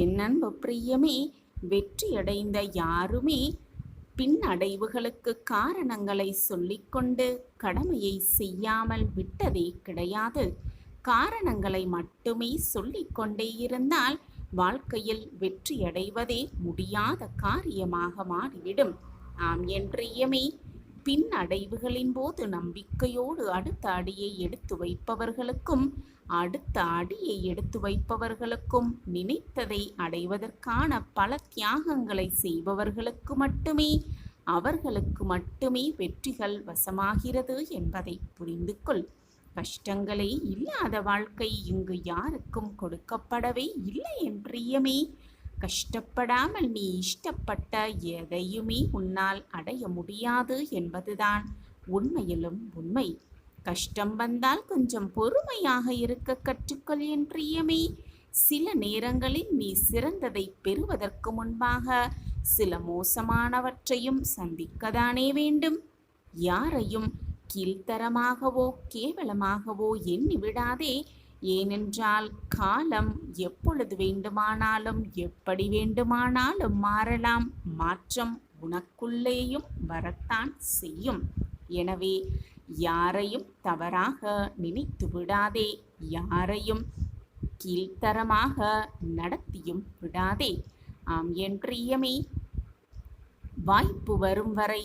என் அன்பு பிரியமே, வெற்றியடைந்த யாருமே பின்னடைவுகளுக்கு காரணங்களை சொல்லிக்கொண்டு கடமையை செய்யாமல் விட்டதே கிடையாது. காரணங்களை மட்டுமே சொல்லிக்கொண்டே இருந்தால் வாழ்க்கையில் வெற்றியடைவதே முடியாத காரியமாக மாறிவிடும். ஆம் என் பிரியமே, பின்னடைவுகளின் போது நம்பிக்கையோடு அடுத்த அடியை எடுத்து வைப்பவர்களுக்கும் நினைத்ததை அடைவதற்கான பல தியாகங்களை செய்பவர்களுக்கு மட்டுமே வெற்றிகள் வசமாகிறது என்பதை புரிந்து கொள். கஷ்டங்களே இல்லாத வாழ்க்கை இங்கு யாருக்கும் கொடுக்கப்படவே இல்லை என் பிரியமே. கஷ்டப்படாமல் நீ இஷ்டப்பட்ட எதையுமே உன்னால் அடைய முடியாது என்பதுதான் உண்மையிலும் உண்மை. கஷ்டம் வந்தால் கொஞ்சம் பொறுமையாக இருக்க கற்றுக்கொள் என் பிரியமே. சில நேரங்களில் நீ சிறந்ததை பெறுவதற்கு முன்பாக சில மோசமானவற்றையும் சந்திக்கத்தானே வேண்டும். யாரையும் கீழ்த்தரமாகவோ கேவலமாகவோ எண்ணி விடாதே. ஏனென்றால் காலம் எப்பொழுது வேண்டுமானாலும் எப்படி வேண்டுமானாலும் மாறலாம். மாற்றம் உனக்குள்ளேயும் வரத்தான் செய்யும். எனவே யாரையும் தவறாக நினைத்து விடாதே. யாரையும் கீழ்த்தரமாக நடத்தியும் விடாதே. ஆம் என் பிரியமே, வாய்ப்பு வரும் வரை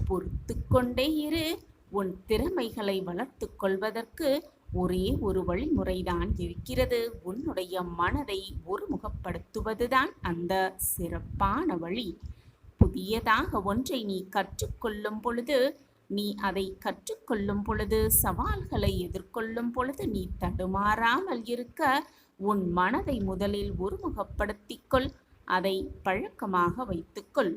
பொறுத்து கொண்டே இரு. உன் திறமைகளை வளர்த்து கொள்வதற்கு ஒரே ஒரு வழிமுறைதான் இருக்கிறது. உன்னுடைய மனதை ஒருமுகப்படுத்துவதுதான் அந்த சிறப்பான வழி. புதியதாக ஒன்றை நீ கற்றுக்கொள்ளும் பொழுது, சவால்களை எதிர்கொள்ளும் பொழுது நீ தடுமாறாமல் இருக்க உன் மனதை முதலில் ஒருமுகப்படுத்திக்கொள். அதை பழக்கமாக வைத்துக்கொள்.